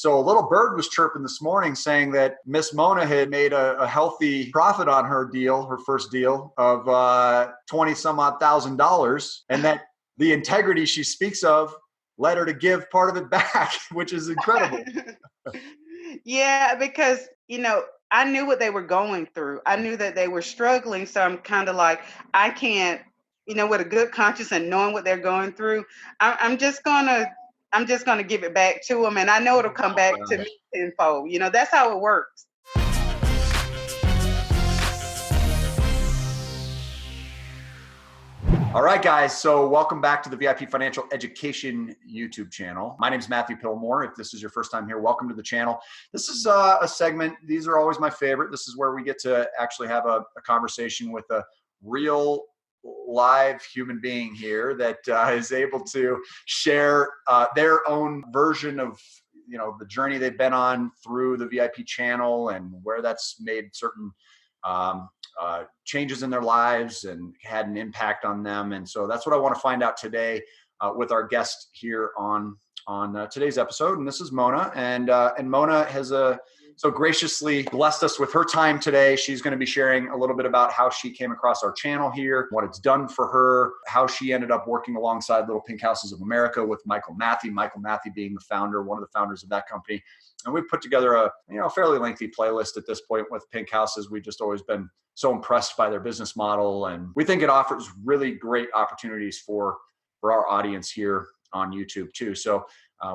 So a little bird was chirping this morning saying that Miss Mona had made a healthy profit on her deal, her first deal of $20 some odd thousand, and that the integrity she speaks of led her to give part of it back, which is incredible. Yeah, because, I knew what they were going through. I knew that they were struggling. So I'm kind of like, I can't, with a good conscience and knowing what they're going through, I'm just gonna give it back to them, and I know it'll come back to me tenfold. That's how it works. All right, guys. So welcome back to the VIP Financial Education YouTube channel. My name is Matthew Pillmore. If this is your first time here, welcome to the channel. This is a segment. These are always my favorite. This is where we get to actually have a conversation with a real live human being here that is able to share their own version of the journey they've been on through the VIP channel and where that's made certain changes in their lives and had an impact on them. And so that's what I want to find out today with our guest here on today's episode. And this is Mona, and Mona has so graciously blessed us with her time today. She's going to be sharing a little bit about how she came across our channel here, what it's done for her, how she ended up working alongside Little Pink Houses of America with Michael Matthew being the founder, one of the founders of that company. And we've put together a fairly lengthy playlist at this point with Pink Houses. We've just always been so impressed by their business model, and we think it offers really great opportunities for our audience here on YouTube too. So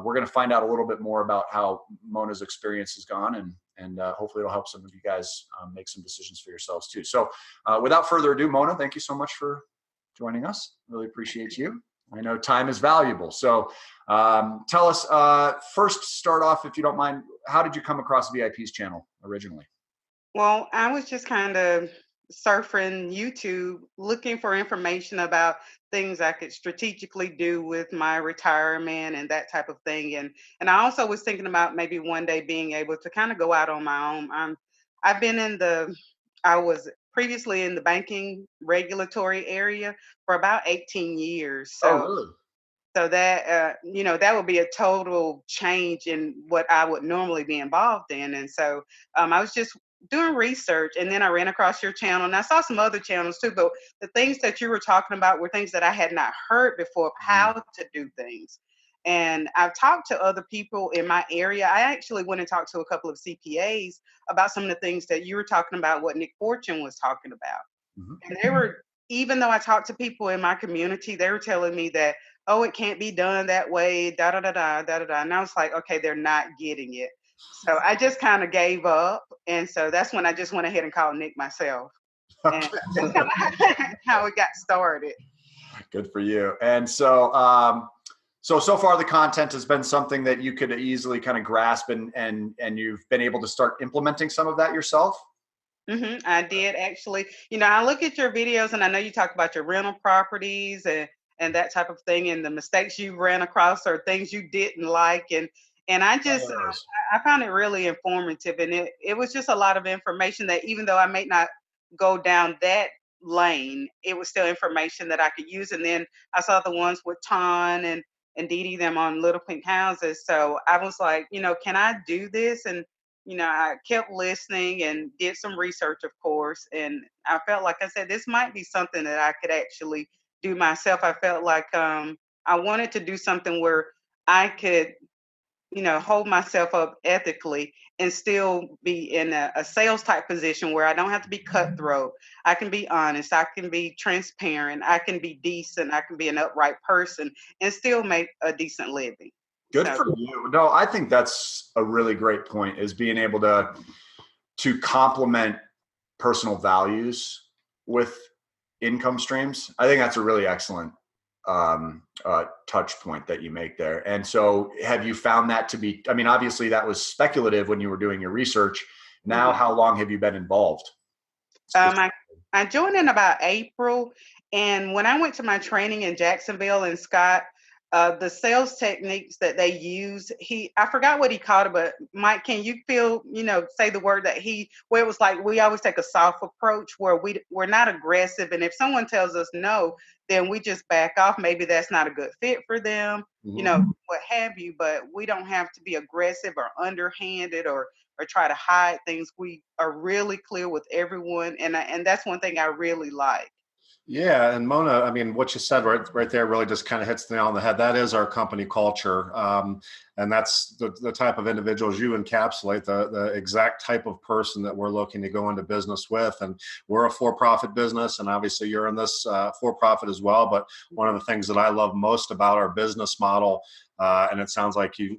we're going to find out a little bit more about how Mona's experience has gone, and hopefully it'll help some of you guys make some decisions for yourselves too. So without further ado, Mona, thank you so much for joining us. Really appreciate you. I know time is valuable. So tell us, first start off, if you don't mind, how did you come across VIP's channel originally? Well, I was just kind of surfing YouTube looking for information about things I could strategically do with my retirement and that type of thing. And I also was thinking about maybe one day being able to kind of go out on my own. I've been I was previously in the banking regulatory area for about 18 years. Oh, really? So that that would be a total change in what I would normally be involved in. And so I was just doing research, and then I ran across your channel, and I saw some other channels too. But the things that you were talking about were things that I had not heard before of how to do things. And I've talked to other people in my area. I actually went and talked to a couple of CPAs about some of the things that you were talking about, what Nick Fortune was talking about. And they were, even though I talked to people in my community, they were telling me that, oh, it can't be done that way, da da da da da da da. And I was like, okay, they're not getting it. So I just kind of gave up. And so that's when I just went ahead and called Nick myself. And that's how it got started. Good for you. And so, so far the content has been something that you could easily kind of grasp, and you've been able to start implementing some of that yourself? I did actually. I look at your videos, and I know you talk about your rental properties and that type of thing, and the mistakes you ran across or things you didn't like, and I just I found it really informative, and it was just a lot of information that even though I may not go down that lane, it was still information that I could use. And then I saw the ones with Ton and Dee Dee them on Little Pink Houses, so I was like, can I do this? And I kept listening and did some research, of course. And I felt like I said, this might be something that I could actually do myself. I felt like I wanted to do something where I could, hold myself up ethically and still be in a sales type position where I don't have to be cutthroat. I can be honest. I can be transparent. I can be decent. I can be an upright person and still make a decent living. Good for you. No, I think that's a really great point, is being able to complement personal values with income streams. I think that's a really excellent touch point that you make there. And so have you found that to be, I mean, obviously that was speculative when you were doing your research. Now, how long have you been involved? I joined in about April. And when I went to my training in Jacksonville, and Scott the sales techniques that they use. I forgot what he called it, but Mike, can you say the word that where it was like, we always take a soft approach where we're not aggressive. And if someone tells us no, then we just back off. Maybe that's not a good fit for them, what have you, but we don't have to be aggressive or underhanded or try to hide things. We are really clear with everyone. And that's one thing I really like. Yeah, and Mona, I mean, what you said right there really just kind of hits the nail on the head. That is our company culture, and that's the type of individuals you encapsulate, the exact type of person that we're looking to go into business with. And we're a for-profit business, and obviously you're in this for-profit as well. But one of the things that I love most about our business model, and it sounds like you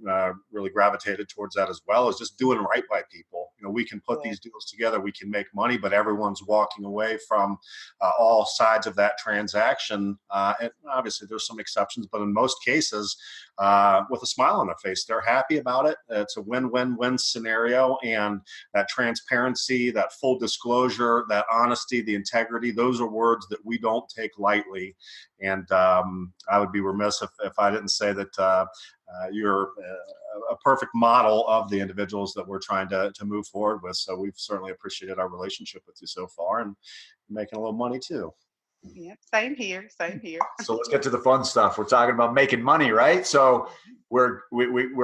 really gravitated towards that as well, is just doing right by people. We can put these deals together, we can make money, but everyone's walking away from all sides of that transaction. And obviously there's some exceptions, but in most cases, with a smile on their face, they're happy about it. It's a win-win-win scenario. And that transparency, that full disclosure, that honesty, the integrity, those are words that we don't take lightly. And I would be remiss if I didn't say that you're a perfect model of the individuals that we're trying to move forward with. So we've certainly appreciated our relationship with you so far, and making a little money too. Yeah, same here. So let's get to the fun stuff. We're talking about making money, right? So we're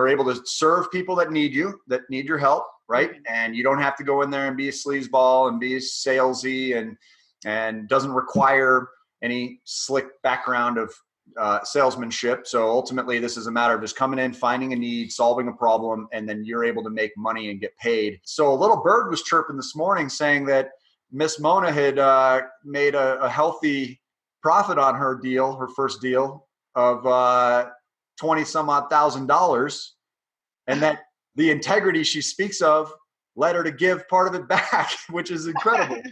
able to serve people that need your help, right? And you don't have to go in there and be a sleazeball and be salesy, and doesn't require any slick background of salesmanship. So ultimately, this is a matter of just coming in, finding a need, solving a problem, and then you're able to make money and get paid. So a little bird was chirping this morning saying that Miss Mona had made a healthy profit on her first deal of $20 some odd $1,000, and that the integrity she speaks of led her to give part of it back, which is incredible.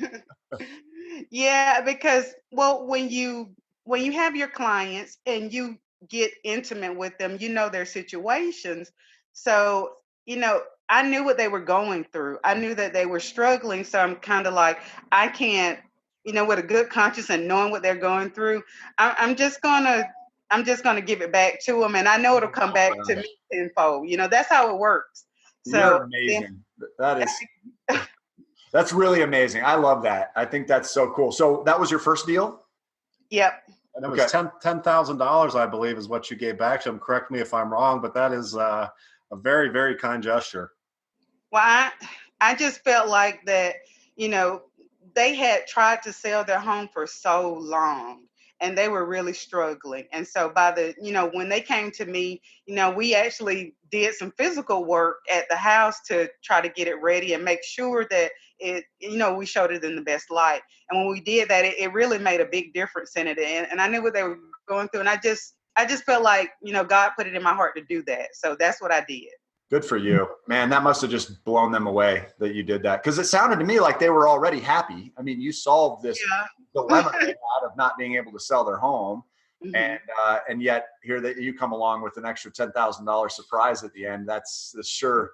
Yeah, because when you have your clients and you get intimate with them, their situations. So, I knew what they were going through. I knew that they were struggling. So I'm kind of like, I can't, with a good conscience and knowing what they're going through, I'm just gonna give it back to them, and I know it'll come back to me tenfold. That's how it works. So you're amazing. That's really amazing. I love that. I think that's so cool. So that was your first deal? Yep. And it was $10,000, I believe, is what you gave back to them. Correct me if I'm wrong, but that is a very, very kind gesture. Well, I just felt like that, they had tried to sell their home for so long and they were really struggling. And so when they came to me, we actually did some physical work at the house to try to get it ready and make sure that we showed it in the best light. And when we did that, it really made a big difference in it. And I knew what they were going through. And I just felt like, God put it in my heart to do that. So that's what I did. Good for you, man. That must have just blown them away that you did that. Cause it sounded to me like they were already happy. I mean, you solved this dilemma they had of not being able to sell their home. And yet here that you come along with an extra $10,000 surprise at the end. That's sure.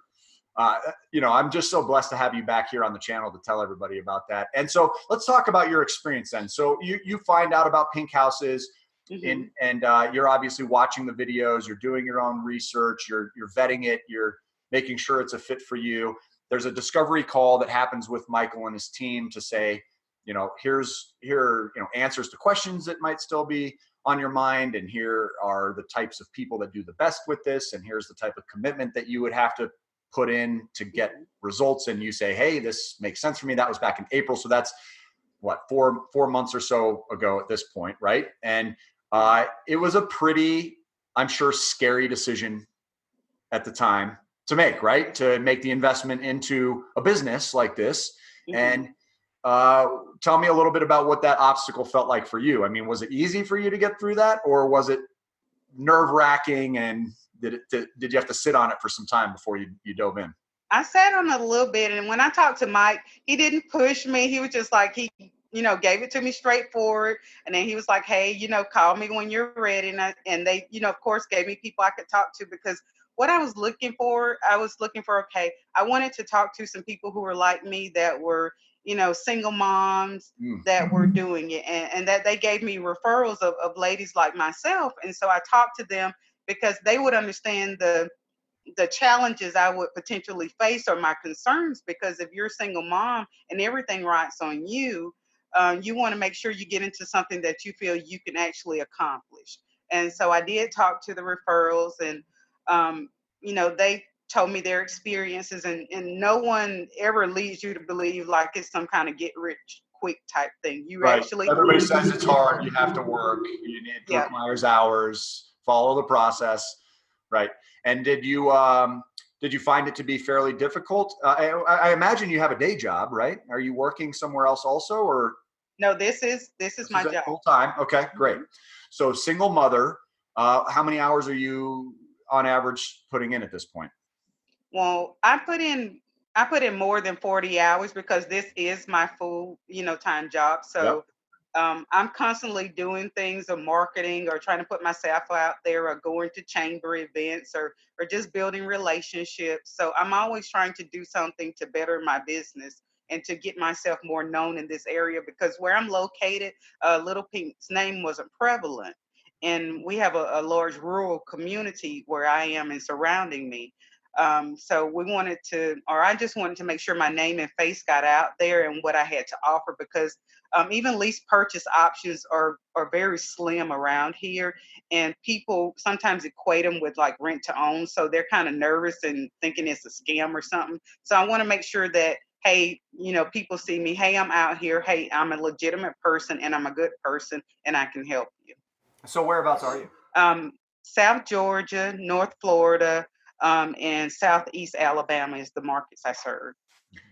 I'm just so blessed to have you back here on the channel to tell everybody about that. And so let's talk about your experience then. So you find out about pink houses. And you're obviously watching the videos, you're doing your own research, you're vetting it, you're making sure it's a fit for you. There's a discovery call that happens with Michael and his team to say, here are answers to questions that might still be on your mind, and here are the types of people that do the best with this, and here's the type of commitment that you would have to put in to get results. And you say, hey, this makes sense for me. That was back in April, so that's what, 4 months or so ago at this point, right? And it was a pretty, I'm sure, scary decision at the time to make, right? To make the investment into a business like this. And tell me a little bit about what that obstacle felt like for you. I mean, was it easy for you to get through that, or was it nerve-wracking, and did you have to sit on it for some time before you dove in? I sat on it a little bit, and when I talked to Mike, he didn't push me. He was just like, he gave it to me straightforward. And then he was like, hey, call me when you're ready. And they, of course, gave me people I could talk to, because what I was looking for, okay, I wanted to talk to some people who were like me, that were, single moms that were doing it, and that they gave me referrals of ladies like myself. And so I talked to them because they would understand the challenges I would potentially face or my concerns. Because if you're a single mom and everything rides on you, you want to make sure you get into something that you feel you can actually accomplish. And so I did talk to the referrals, and they told me their experiences, and no one ever leads you to believe like it's some kind of get rich quick type thing. You Right. actually, Everybody says it's hard. You have to work. You need yeah. requires hours. Follow the process. Right. And did you find it to be fairly difficult? I imagine you have a day job, right? Are you working somewhere else also, or? No, this is my job. Full time. Okay, great. So single mother. How many hours are you on average putting in at this point? Well, I put in more than 40 hours because this is my full, time job. Yep. So I'm constantly doing things of marketing or trying to put myself out there or going to chamber events or just building relationships. So I'm always trying to do something to better my business and to get myself more known in this area, because where I'm located, Little Pink's name wasn't prevalent. And we have a large rural community where I am and surrounding me. So I just wanted to make sure my name and face got out there and what I had to offer, because even lease purchase options are very slim around here, and people sometimes equate them with like rent to own, so they're kind of nervous and thinking it's a scam or something. So I want to make sure that, hey, people see me, hey, I'm out here, hey, I'm a legitimate person and I'm a good person and I can help you. So whereabouts are you? South Georgia, North Florida, and Southeast Alabama is the markets I serve.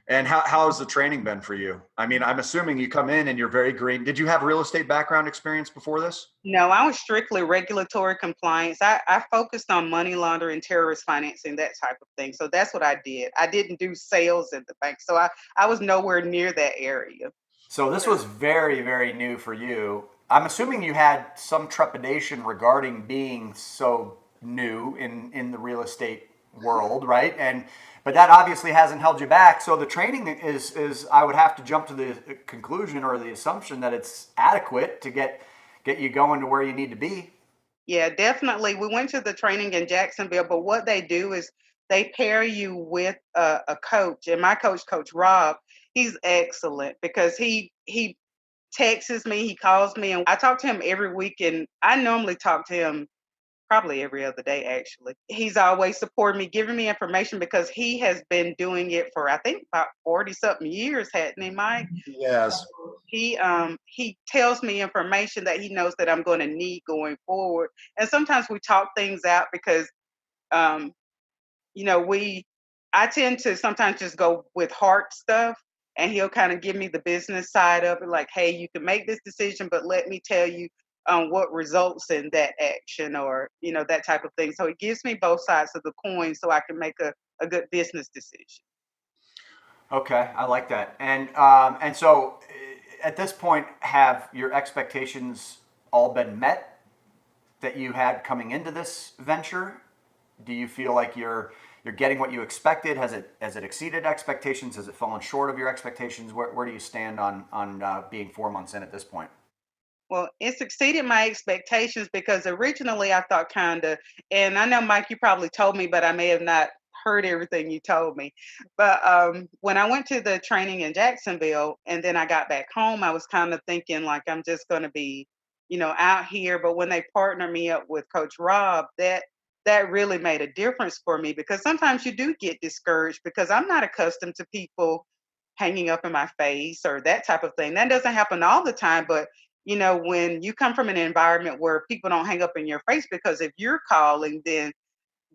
And how has the training been for you? I mean, I'm assuming you come in and you're very green. Did you have real estate background experience before this? No, I was strictly regulatory compliance. I focused on money laundering, terrorist financing, that type of thing. So that's what I did. I didn't do sales at the bank. So I was nowhere near that area. So this was very, very new for you. I'm assuming you had some trepidation regarding being so new in the real estate world, right? But that obviously hasn't held you back. So the training is I would have to jump to the conclusion or the assumption that it's adequate to get you going to where you need to be. Yeah, definitely. We went to the training in Jacksonville, but what they do is they pair you with a coach. And my Coach Rob, he's excellent because he texts me, he calls me, and I talk to him every week. And I normally talk to him probably every other day, actually. He's always supported me, giving me information, because he has been doing it for, I think, about 40 something years, hadn't he, Mike? Yes. He tells me information that he knows that I'm going to need going forward. And sometimes we talk things out because um, I tend to sometimes just go with heart stuff, and he'll kind of give me the business side of it, like, hey, you can make this decision, but let me tell you what results in that action, or that type of thing. So it gives me both sides of the coin so I can make a good business decision. Okay, I like that. And so at this point, have your expectations all been met that you had coming into this venture? Do you feel like you're getting what you expected? Has it exceeded expectations? Has it fallen short of your expectations? Where do you stand on being 4 months in at this point? Well, it's exceeded my expectations because originally I thought and I know, Mike, you probably told me, but I may have not heard everything you told me. But when I went to the training in Jacksonville and then I got back home, I was kind of thinking like I'm just going to be, out here. But when they partnered me up with Coach Rob, that really made a difference for me, because sometimes you do get discouraged because I'm not accustomed to people hanging up in my face or that type of thing. That doesn't happen all the time, but when you come from an environment where people don't hang up in your face, because if you're calling, then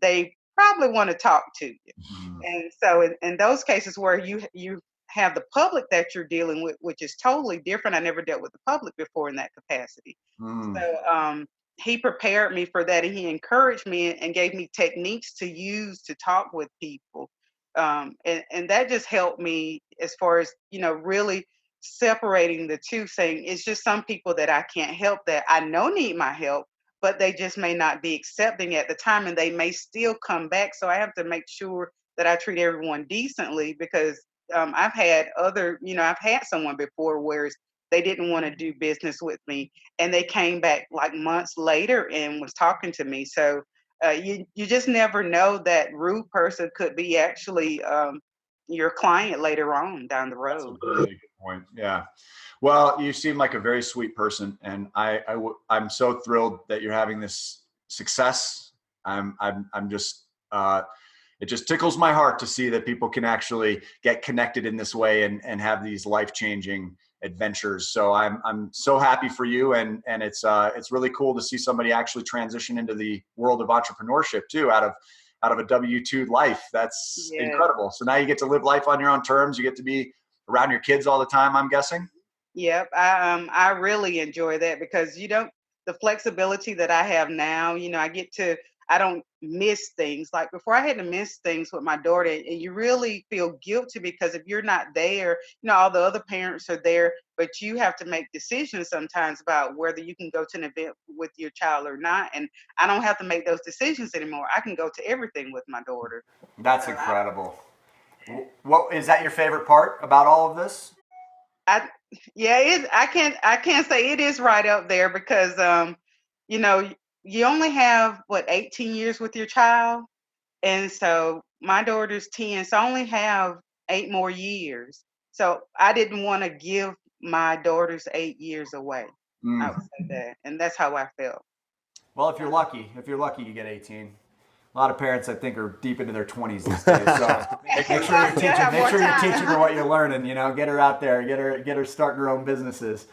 they probably want to talk to you. And so in those cases where you have the public that you're dealing with, which is totally different. I never dealt with the public before in that capacity. So he prepared me for that, and he encouraged me and gave me techniques to use to talk with people. And that just helped me as far as, really separating the two, saying it's just some people that I can't help that I know need my help, but they just may not be accepting at the time, and they may still come back. So I have to make sure that I treat everyone decently, because I've had other, I've had someone before where they didn't want to do business with me, and they came back like months later and was talking to me. So you just never know that rude person could be actually your client later on down the That's a road. really good point. Yeah. Well, you seem like a very sweet person, and I'm so thrilled that you're having this success. I'm just it just tickles my heart to see that people can actually get connected in this way and have these life-changing adventures. So I'm so happy for you, and it's really cool to see somebody actually transition into the world of entrepreneurship too, out of a W-2 life. That's incredible. So now you get to live life on your own terms. You get to be around your kids all the time, I'm guessing. Yep, I really enjoy that because the flexibility that I have now, I don't miss things. Like before I had to miss things with my daughter, and you really feel guilty because if you're not there, all the other parents are there, but you have to make decisions sometimes about whether you can go to an event with your child or not. And I don't have to make those decisions anymore. I can go to everything with my daughter. That's incredible. What is that your favorite part about all of this? I can't say it is right up there because you only have 18 years with your child, and so my daughter's 10, so I only have 8 more years. So I didn't want to give my daughter's 8 years away. I would say that, and that's how I felt. Well, if you're lucky, you get 18. A lot of parents, I think, are deep into their 20s these days. So make sure you're teaching her what you're learning. Get her out there, get her starting her own businesses.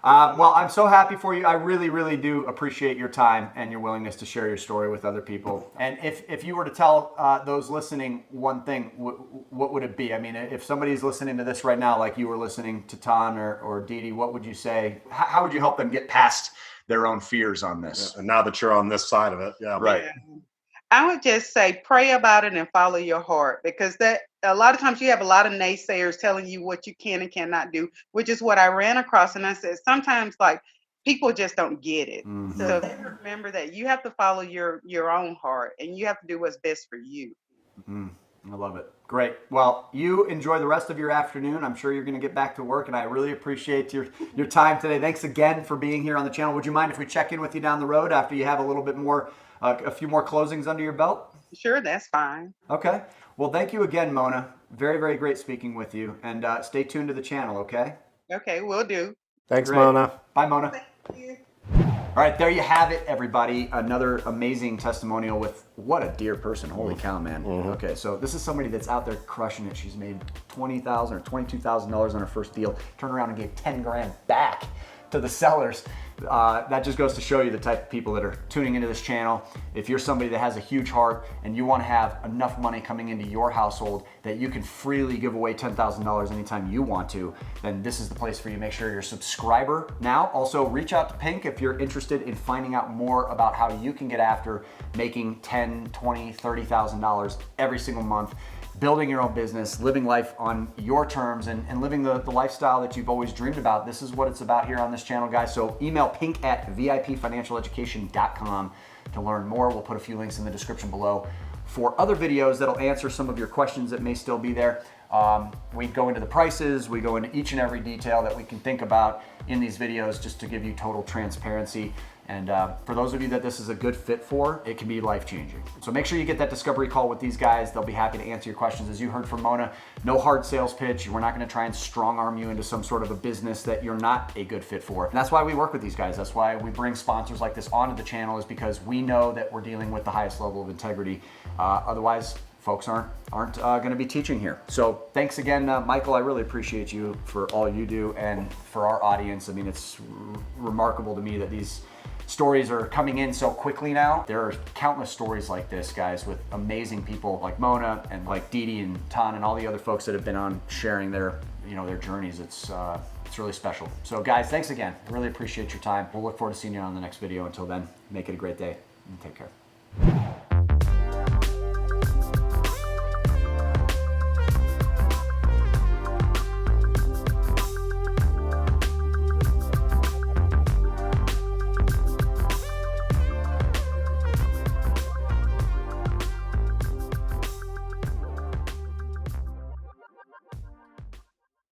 Well, I'm so happy for you. I really, really do appreciate your time and your willingness to share your story with other people. And if you were to tell those listening one thing, what would it be? I mean, if somebody's listening to this right now, like you were listening to Tan or Dee Dee, what would you say? How would you help them get past their own fears on this? And now that you're on this side of it, yeah, right. Yeah. I would just say pray about it and follow your heart, because that a lot of times you have a lot of naysayers telling you what you can and cannot do, which is what I ran across. And I said, sometimes like people just don't get it. Mm-hmm. So remember that you have to follow your own heart and you have to do what's best for you. Mm-hmm. I love it. Great. Well, you enjoy the rest of your afternoon. I'm sure you're going to get back to work, and I really appreciate your time today. Thanks again for being here on the channel. Would you mind if we check in with you down the road after you have a little bit more, a few more closings under your belt? Sure, that's fine. Okay. Well, thank you again, Mona. Very, very great speaking with you, and stay tuned to the channel, okay? Okay, will do. Thanks, Great. Mona. Bye, Mona. Thank you. All right, there you have it, everybody. Another amazing testimonial with what a dear person. Holy cow, man. Mm-hmm. Okay, so this is somebody that's out there crushing it. She's made $20,000 or $22,000 on her first deal. Turned around and gave 10 grand back to the sellers. That just goes to show you the type of people that are tuning into this channel. If you're somebody that has a huge heart and you want to have enough money coming into your household that you can freely give away $10,000 anytime you want to, then this is the place for you. Make sure you're a subscriber now. Also, reach out to Pink if you're interested in finding out more about how you can get after making $10,000, $20,000, $30,000 every single month, building your own business, living life on your terms, and living the lifestyle that you've always dreamed about. This is what it's about here on this channel, guys. So email pink@vipfinancialeducation.com to learn more. We'll put a few links in the description below for other videos that'll answer some of your questions that may still be there. We go into the prices, we go into each and every detail that we can think about in these videos just to give you total transparency. And for those of you that this is a good fit for, it can be life-changing. So make sure you get that discovery call with these guys. They'll be happy to answer your questions. As you heard from Mona, no hard sales pitch. We're not gonna try and strong arm you into some sort of a business that you're not a good fit for. And that's why we work with these guys. That's why we bring sponsors like this onto the channel, is because we know that we're dealing with the highest level of integrity. Otherwise, folks aren't going to be teaching here. So thanks again, Michael. I really appreciate you for all you do, and for our audience. I mean, it's remarkable to me that these stories are coming in so quickly now. There are countless stories like this, guys, with amazing people like Mona and like Dee Dee and Tan and all the other folks that have been on sharing their journeys. It's really special. So guys, thanks again. I really appreciate your time. We'll look forward to seeing you on the next video. Until then, make it a great day and take care.